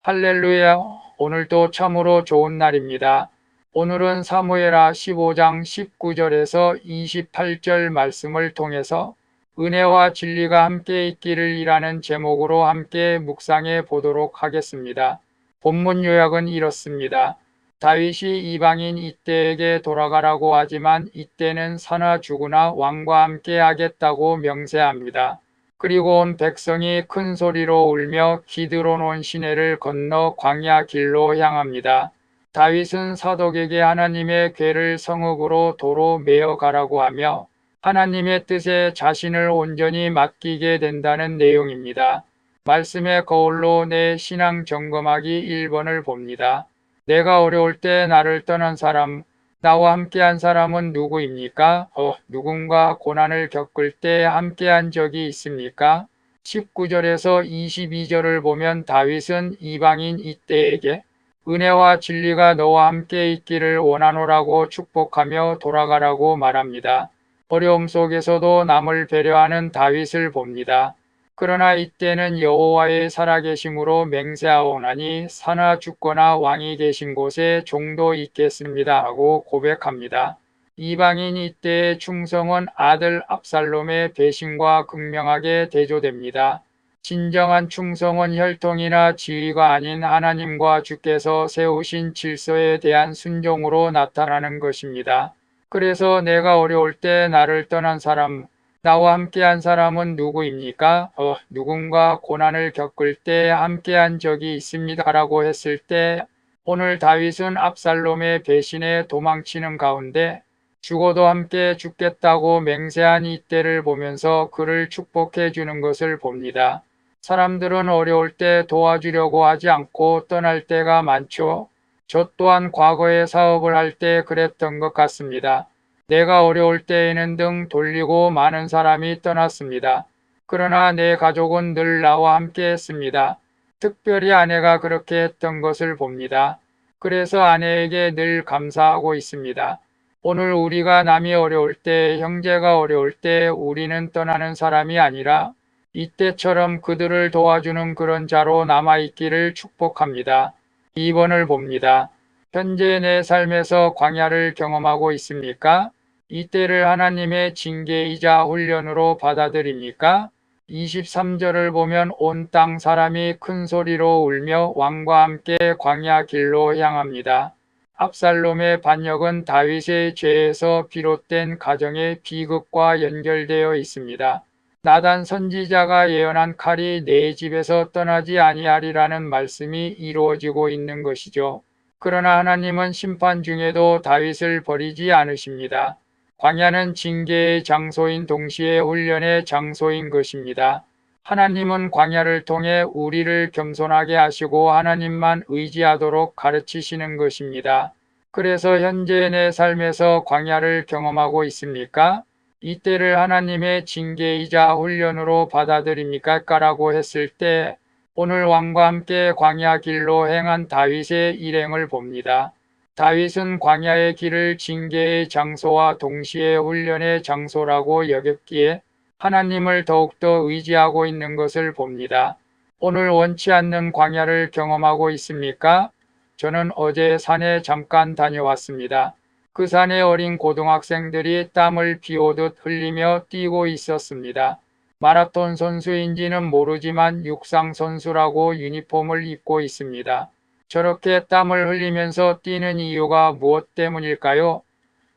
할렐루야. 오늘도 참으로 좋은 날입니다. 오늘은 사무엘하 15장 19절에서 28절 말씀을 통해서 은혜와 진리가 함께 있기를 이라는 제목으로 함께 묵상해 보도록 하겠습니다. 본문 요약은 이렇습니다. 다윗이 이방인 이때에게 돌아가라고 하지만 이때는 사나 죽으나 왕과 함께 하겠다고 명세합니다. 그리고 온 백성이 큰 소리로 울며 기드론 온 시내를 건너 광야 길로 향합니다. 다윗은 사독에게 하나님의 궤를 성읍으로 도로 메어 가라고 하며 하나님의 뜻에 자신을 온전히 맡기게 된다는 내용입니다. 말씀의 거울로 내 신앙 점검하기 1번을 봅니다. 내가 어려울 때 나를 떠난 사람, 나와 함께한 사람은 누구입니까? 누군가 고난을 겪을 때 함께한 적이 있습니까? 19절에서 22절을 보면 다윗은 이방인 이때에게 은혜와 진리가 너와 함께 있기를 원하노라고 축복하며 돌아가라고 말합니다. 어려움 속에서도 남을 배려하는 다윗을 봅니다. 그러나 이때는 여호와의 살아계심으로 맹세하오나니 사나 죽거나 왕이 계신 곳에 종도 있겠습니다 하고 고백합니다. 이방인 이때의 충성은 아들 압살롬의 배신과 극명하게 대조됩니다. 진정한 충성은 혈통이나 지위가 아닌 하나님과 주께서 세우신 질서에 대한 순종으로 나타나는 것입니다. 그래서 내가 어려울 때 나를 떠난 사람, 나와 함께한 사람은 누구입니까? 누군가 고난을 겪을 때 함께한 적이 있습니다 라고 했을 때 오늘 다윗은 압살롬의 배신에 도망치는 가운데 죽어도 함께 죽겠다고 맹세한 이때를 보면서 그를 축복해 주는 것을 봅니다. 사람들은 어려울 때 도와주려고 하지 않고 떠날 때가 많죠. 저 또한 과거에 사업을 할 때 그랬던 것 같습니다. 내가 어려울 때에는 등 돌리고 많은 사람이 떠났습니다. 그러나 내 가족은 늘 나와 함께 했습니다. 특별히 아내가 그렇게 했던 것을 봅니다. 그래서 아내에게 늘 감사하고 있습니다. 오늘 우리가 남이 어려울 때, 형제가 어려울 때 우리는 떠나는 사람이 아니라 이때처럼 그들을 도와주는 그런 자로 남아있기를 축복합니다. 2번을 봅니다. 현재 내 삶에서 광야를 경험하고 있습니까? 이때를 하나님의 징계이자 훈련으로 받아들입니까? 23절을 보면 온 땅 사람이 큰 소리로 울며 왕과 함께 광야 길로 향합니다. 압살롬의 반역은 다윗의 죄에서 비롯된 가정의 비극과 연결되어 있습니다. 나단 선지자가 예언한 칼이 내 집에서 떠나지 아니하리라는 말씀이 이루어지고 있는 것이죠. 그러나 하나님은 심판 중에도 다윗을 버리지 않으십니다. 광야는 징계의 장소인 동시에 훈련의 장소인 것입니다. 하나님은 광야를 통해 우리를 겸손하게 하시고 하나님만 의지하도록 가르치시는 것입니다. 그래서 현재 내 삶에서 광야를 경험하고 있습니까? 이때를 하나님의 징계이자 훈련으로 받아들입니까? 라고 했을 때 오늘 왕과 함께 광야 길로 행한 다윗의 일행을 봅니다. 다윗은 광야의 길을 징계의 장소와 동시에 훈련의 장소라고 여겼기에 하나님을 더욱더 의지하고 있는 것을 봅니다. 오늘 원치 않는 광야를 경험하고 있습니까? 저는 어제 산에 잠깐 다녀왔습니다. 그 산에 어린 고등학생들이 땀을 비오듯 흘리며 뛰고 있었습니다. 마라톤 선수인지는 모르지만 육상 선수라고 유니폼을 입고 있습니다. 저렇게 땀을 흘리면서 뛰는 이유가 무엇 때문일까요?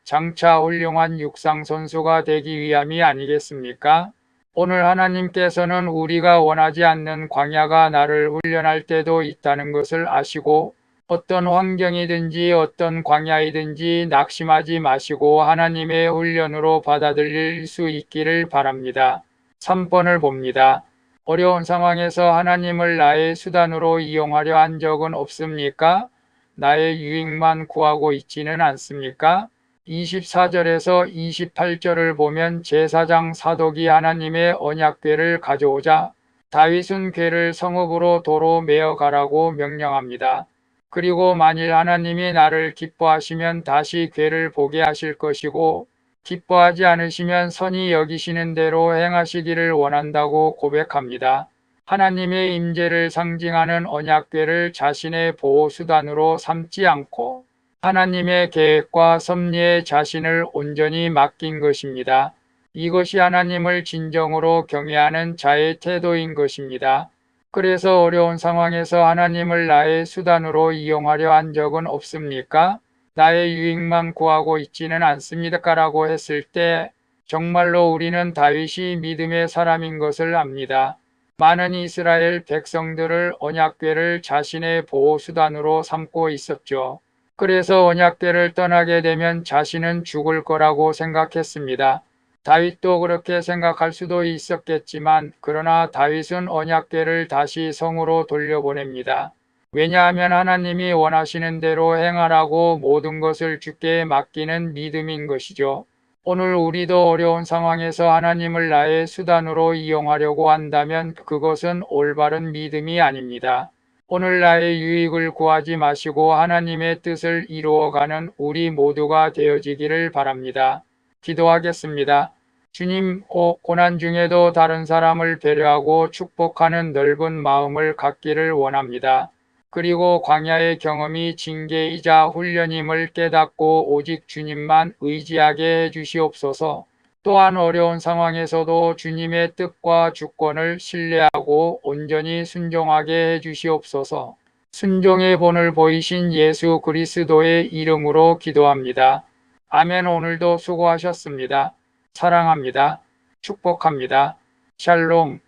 장차 훌륭한 육상 선수가 되기 위함이 아니겠습니까? 오늘 하나님께서는 우리가 원하지 않는 광야가 나를 훈련할 때도 있다는 것을 아시고 어떤 환경이든지 어떤 광야이든지 낙심하지 마시고 하나님의 훈련으로 받아들일 수 있기를 바랍니다. 3번을 봅니다. 어려운 상황에서 하나님을 나의 수단으로 이용하려 한 적은 없습니까? 나의 유익만 구하고 있지는 않습니까? 24절에서 28절을 보면 제사장 사독이 하나님의 언약궤를 가져오자 다윗은 궤를 성읍으로 도로 메어 가라고 명령합니다. 그리고 만일 하나님이 나를 기뻐하시면 다시 궤를 보게 하실 것이고 기뻐하지 않으시면 선히 여기시는 대로 행하시기를 원한다고 고백합니다. 하나님의 임재를 상징하는 언약궤를 자신의 보호수단으로 삼지 않고 하나님의 계획과 섭리에 자신을 온전히 맡긴 것입니다. 이것이 하나님을 진정으로 경외하는 자의 태도인 것입니다. 그래서 어려운 상황에서 하나님을 나의 수단으로 이용하려 한 적은 없습니까? 나의 유익만 구하고 있지는 않습니까? 라고 했을 때 정말로 우리는 다윗이 믿음의 사람인 것을 압니다. 많은 이스라엘 백성들을 언약궤를 자신의 보호수단으로 삼고 있었죠. 그래서 언약궤를 떠나게 되면 자신은 죽을 거라고 생각했습니다. 다윗도 그렇게 생각할 수도 있었겠지만 그러나 다윗은 언약궤를 다시 성으로 돌려보냅니다. 왜냐하면 하나님이 원하시는 대로 행하라고 모든 것을 주께 맡기는 믿음인 것이죠. 오늘 우리도 어려운 상황에서 하나님을 나의 수단으로 이용하려고 한다면 그것은 올바른 믿음이 아닙니다. 오늘 나의 유익을 구하지 마시고 하나님의 뜻을 이루어가는 우리 모두가 되어지기를 바랍니다. 기도하겠습니다. 주님, 고난 중에도 다른 사람을 배려하고 축복하는 넓은 마음을 갖기를 원합니다. 그리고 광야의 경험이 징계이자 훈련임을 깨닫고 오직 주님만 의지하게 해주시옵소서. 또한 어려운 상황에서도 주님의 뜻과 주권을 신뢰하고 온전히 순종하게 해주시옵소서. 순종의 본을 보이신 예수 그리스도의 이름으로 기도합니다. 아멘. 오늘도 수고하셨습니다. 사랑합니다. 축복합니다. 샬롬.